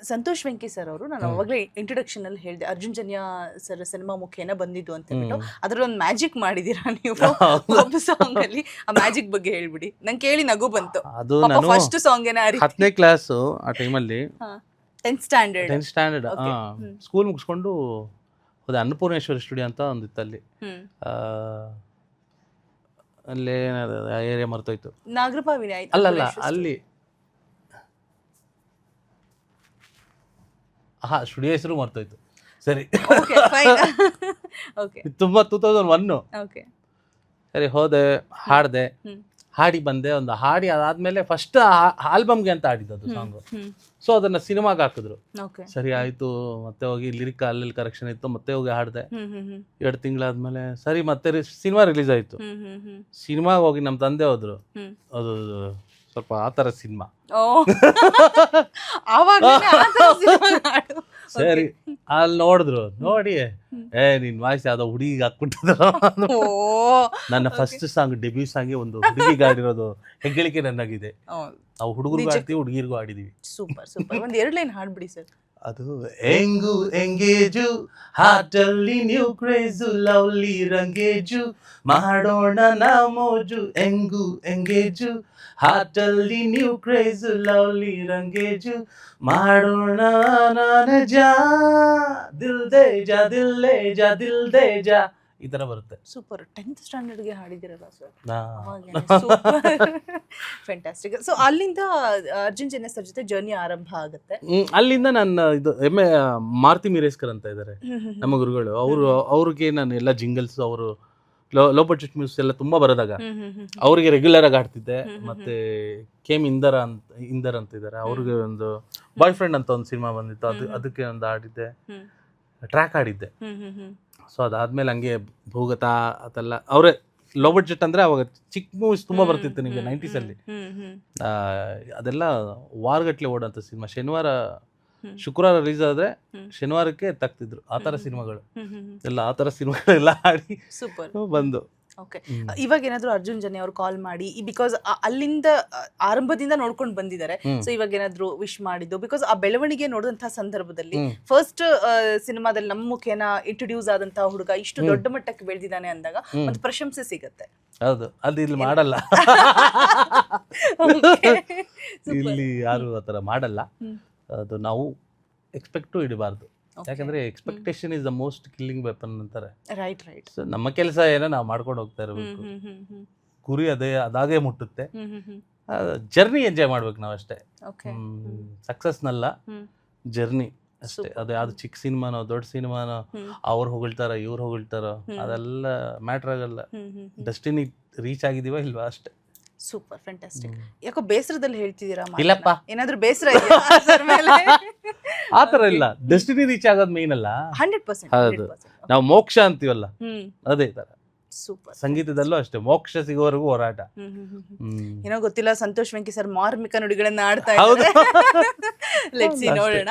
Santosh Venky sir ಅವರು ನಾನು ಅವಾಗಲೇ ಇಂಟ್ರೊಡಕ್ಷನ್ ಅಲ್ಲಿ ಹೇಳಿದೆ ಅರ್ಜುನ್ ಜನ್ಯ ಸರ್ ಸಿನಿಮಾ ಮುಖೇನ ಬಂದಿದ್ದು ಅಂತ ಹೇಳ್ಬಿಟ್ಟು ಅದ್ರಲ್ಲಿ ಒಂದು ಮ್ಯಾಜಿಕ್ ಮಾಡಿದೀರಾ ನೀವು ಒಬ್ಬ ಸಾಂಗ್ ಅಲ್ಲಿ. ಆ ಮ್ಯಾಜಿಕ್ ಬಗ್ಗೆ ಹೇಳ್ಬಿಡಿ, ನಂಗೆ ಕೇಳಿ ನಗು ಬಂತು. ಅದು ನಾನು ಫಸ್ಟ್ ಸಾಂಗ್ ಏನ 10ನೇ ಕ್ಲಾಸು ಆ ಟೈಮಲ್ಲಿ, 10th ಸ್ಟ್ಯಾಂಡರ್ಡ್ ಸ್ಕೂಲ್ ಮುಗಿಸ್ಕೊಂಡು ಹೋದೆ. ಅನ್ನಪೂರ್ಣೇಶ್ವರಿ ಸ್ಟುಡಿಯೋ ಅಂತ ಒಂದಿತ್ತು ಅಲ್ಲಿ, ಅಲ್ಲೇ ಏರಿಯಾ ಮರ್ತೋಯ್ತು. ನಾಗರಬಾವಿ ಅಲ್ಲಲ್ಲ ಅಲ್ಲಿ ಸ್ಟುಡಿಯೋ ಹೆಸರು ಮರ್ತೋಯ್ತು. ಸರಿ, ತುಂಬಾ 2001. ಸರಿ ಹೋದೆ, ಹಾಡಿದೆ, ಹಾಡಿ ಬಂದೆ. ಒಂದು ಹಾಡಿ ಅದಾದ್ಮೇಲೆ ಫಸ್ಟ್ ಆಲ್ಬಮ್ಗೆ ಅಂತ ಆಡಿದ್ದು ಸಾಂಗು. ಸೊ ಅದನ್ನ ಸಿನಿಮಾಗೆ ಹಾಕಿದ್ರು. ಸರಿ ಆಯ್ತು, ಮತ್ತೆ ಹೋಗಿ ಲಿರಿಕ್ ಅಲ್ಲಿ ಕರೆಕ್ಷನ್ ಇತ್ತು, ಮತ್ತೆ ಹೋಗಿ ಹಾಡಿದೆ. 2 ತಿಂಗಳಾದ್ಮೇಲೆ ಸರಿ ಮತ್ತೆ ಸಿನಿಮಾ ರಿಲೀಸ್ ಆಯ್ತು. ಸಿನಿಮಾಗೆ ಹೋಗಿ ನಮ್ಮ ತಂದೆ ಹೋದ್ರು, ಅದು ಸ್ವಲ್ಪ ಆ ಥರ ಸಿನಿಮಾ. ಸರಿ ಅಲ್ಲಿ ನೋಡಿದ್ರು, ನೋಡಿ ನಿನ್ ವಾಯ್ಸ್ ಯಾವ್ದೋ ಹುಡುಗಿಗೆ ಹಾಕ್ಬಿಟ್ಟಿದ್ರು. ನನ್ನ ಫಸ್ಟ್ ಸಾಂಗ್, ಡೆಬ್ಯೂ ಸಾಂಗ್ ಒಂದು ಹುಡುಗಿಗೆ ಆಡಿರೋದು ಹೆಗ್ಗಳಿಕೆ ನನ್ನಾಗಿದೆ. ನಾವು ಹುಡುಗರಿಗೂ ಆಡ್ತೀವಿ, ಹುಡುಗಿರ್ಗೂ ಆಡಿದೀವಿ. Super super. ಒಂದ್ 2 ಲೈನ್ ಹಾಡ್ಬಿಡಿ ಸರ್. ಅದು ಎಂಗು ಎಂಗೇಜು, ಹಾಟಲ್ಲಿ ನ್ಯೂ ಕ್ರೇಜು, ಲವ್ಲಿ ರಂಗೇಜು, ಮಾಡೋಣ ನಾ ಮೋಜು. ಎಂಗು ಎಂಗೇಜು, ಹಾಟಲ್ಲಿ ನ್ಯೂ ಕ್ರೇಜು, ಲವ್ಲಿ ರಂಗೇಜು, ಮಾಡೋಣ ನಾನ ಜಾ, ದಿಲ್ ದೇ ಜಾ, ದಿಲ್ ಲೇ ಜಾ, ದಿಲ್ ದೇ ಜಾ, ಈ ತರ ಬರುತ್ತೆ. ಸೂಪರ್. 10th ಸ್ಟ್ಯಾಂಡರ್ಡ್ಗೆ ಹಾಡಿದಿರಲ್ಲ ಸರ್, ಫ್ಯಾಂಟಾಸ್ಟಿಕ್. ಸೊ ಅಲ್ಲಿಂದ ಅರ್ಜುನ್ ಜನ್ಯ ಸರ್ ಜೊತೆ ಜರ್ನಿ ಆರಂಭ ಆಗುತ್ತೆ. ಅಲ್ಲಿಂದ ನನ್ನ ಇದು ಮಾರುತಿ ಮಿರೇಸ್ಕರ್ ಅಂತ ಇದ್ದಾರೆ ನಮ್ಮ ಗುರುಗಳು. ಅವ್ರಿಗೆ ನಾನು ಎಲ್ಲ ಜಿಂಗಲ್ಸ್, ಅವರು ಲೋ ಬಡ್ಜೆಟ್ ಮ್ಯೂಸಿಕ್ ಎಲ್ಲ ತುಂಬಾ ಬರೋದಾಗ ಅವ್ರಿಗೆ ರೆಗ್ಯುಲರ್ ಆಗಿ ಆಡ್ತಿದ್ದೆ. ಮತ್ತೆ ಇಂದರ್ ಅಂತ ಇದ್ದಾರೆ, ಅವ್ರಿಗೆ ಒಂದು ಬಾಯ್ ಫ್ರೆಂಡ್ ಅಂತ ಒಂದು ಸಿನಿಮಾ ಬಂದಿತ್ತು, ಅದಕ್ಕೆ ಒಂದು ಆಡಿದ್ದೆ, ಟ್ರ್ಯಾಕ್ ಆಡಿದ್ದೆ. ಸೊ ಅದಾದ್ಮೇಲೆ ಹಂಗೆ ಭೂಗತ ಅದೆಲ್ಲ ಅವರೇ. ಲೋ ಬಡ್ಜೆಟ್ ಅಂದ್ರೆ ಅವಾಗ ಚಿಕ್ಕ ಮೂವೀಸ್ ತುಂಬಾ ಬರ್ತಿತ್ತು ನಿಮಗೆ 90s ಅಲ್ಲಿ. ಅದೆಲ್ಲ ವಾರಗಟ್ಲೆ ಓಡೋಂಥ ಸಿನಿಮಾ. ಶುಕ್ರವಾರ ರಿಲೀಸ್ ಆದ್ರೆ ಶನಿವಾರಕ್ಕೆ ತಗ್ತಿದ್ರು. ಆ ಥರ ಸಿನಿಮಾಗಳು ಎಲ್ಲ, ಆ ಥರ ಸಿನಿಮಾಗಳೆಲ್ಲ ಆಡಿ ಸೂಪರ್ ಬಂದು. ಓಕೆ, ಇವಾಗ ಏನಾದ್ರು ಅರ್ಜುನ್ ಜನ್ಯ ಅವ್ರು ಕಾಲ್ ಮಾಡಿ, ಬಿಕಾಸ್ ಅಲ್ಲಿಂದ ಆರಂಭದಿಂದ ನೋಡ್ಕೊಂಡು ಬಂದಿದ್ದಾರೆ, ಸೊ ಇವಾಗ ಏನಾದ್ರು ವಿಶ್ ಮಾಡಿದ್ದು, ಬಿಕಾಸ್ ಆ ಬೆಳವಣಿಗೆ ನೋಡಿದಂತಹ ಸಂದರ್ಭದಲ್ಲಿ ಫಸ್ಟ್ ಸಿನಿಮಾದಲ್ಲಿ ನಮ್ಮ ಮುಖೇನ ಇಂಟ್ರೊಡ್ಯೂಸ್ ಆದಂತಹ ಹುಡುಗ ಇಷ್ಟು ದೊಡ್ಡ ಮಟ್ಟಕ್ಕೆ ಬೆಳೆದಿದ್ದಾನೆ ಅಂದಾಗ ಒಂದು ಪ್ರಶಂಸೆ ಸಿಗತ್ತೆ. ಹೌದು, ಅದು ಇಲ್ಲಿ ಮಾಡಲ್ಲ. ಇಲ್ಲಿ ಯಾರು ಆತರ ಮಾಡಲ್ಲ. ಅದು ನಾವು ಎಕ್ಸ್ಪೆಕ್ಟು ಇಡಬಾರ್ದು. ಯಾಕಂದ್ರೆ expectation is the most killing weapon ಅಂತಾರೆ. Right right. ಸೊ ನಮ್ಮ ಕೆಲಸ ಏನೋ ನಾವು ಮಾಡ್ಕೊಂಡು ಹೋಗ್ತಾ ಇರಬೇಕು. ಗುರಿ ಅದಾಗೆ ಮುಟ್ಟುತ್ತೆ. ಜರ್ನಿ ಎಂಜಾಯ್ ಮಾಡ್ಬೇಕು ನಾವು ಅಷ್ಟೇ. ಸಕ್ಸಸ್ನಲ್ಲ, ಜರ್ನಿ ಅಷ್ಟೇ. ಅದು ಯಾವ್ದು ಚಿಕ್ಕ ಸಿನಿಮಾನೋ ದೊಡ್ಡ ಸಿನಿಮಾನೋ ಅವ್ರು ಹೊಗಳ್ತಾರ ಇವ್ರು ಹೊಗಳ್ತಾರೋ ಅದೆಲ್ಲ ಮ್ಯಾಟ್ರ್ ಆಗಲ್ಲ. ಡೆಸ್ಟಿನಿ ರೀಚ್ ಆಗಿದೀವ ಇಲ್ವಾ ಅಷ್ಟೇ. Super, fantastic. ಯಾಕೋ ಬೇಸರದಲ್ಲಿ ಹೇಳ್ತಿದ್ದೀರಾ? ಇಲ್ಲಪ್ಪ, ಏನಾದ್ರೂ ಬೇಸರ ಇದೆಯಾ ಸರ್ ಮೇಲೆ? ಆತರ ಇಲ್ಲ, ಡೆಸ್ಟಿನಿ ರೀಚ್ ಆಗೋದು ಮೇನ್ ಅಲ್ಲ. 100%. ಹೌದು, ನಾವು ಮೋಕ್ಷ ಅಂತೀವಲ್ಲ ಅದೇ ತರ. ಸೂಪರ್. ಸಂಗೀತದಲ್ಲೂ ಅಷ್ಟೇ, ಮೋಕ್ಷ ಸಿಗೋವರೆಗೂ ಹೋರಾಟ. ಏನೋ ಗೊತ್ತಿಲ್ಲ, ಸಂತೋಷ್ ವೆಂಕಿ ಸರ್ ಮಾರ್ಮಿಕ ನುಡಿಗಳನ್ನ ಆಡ್ತಾ ಇದ್ದಾರೆ. ಲೆಟ್ಸ್ ಸಿ, ನೋಡೋಣ.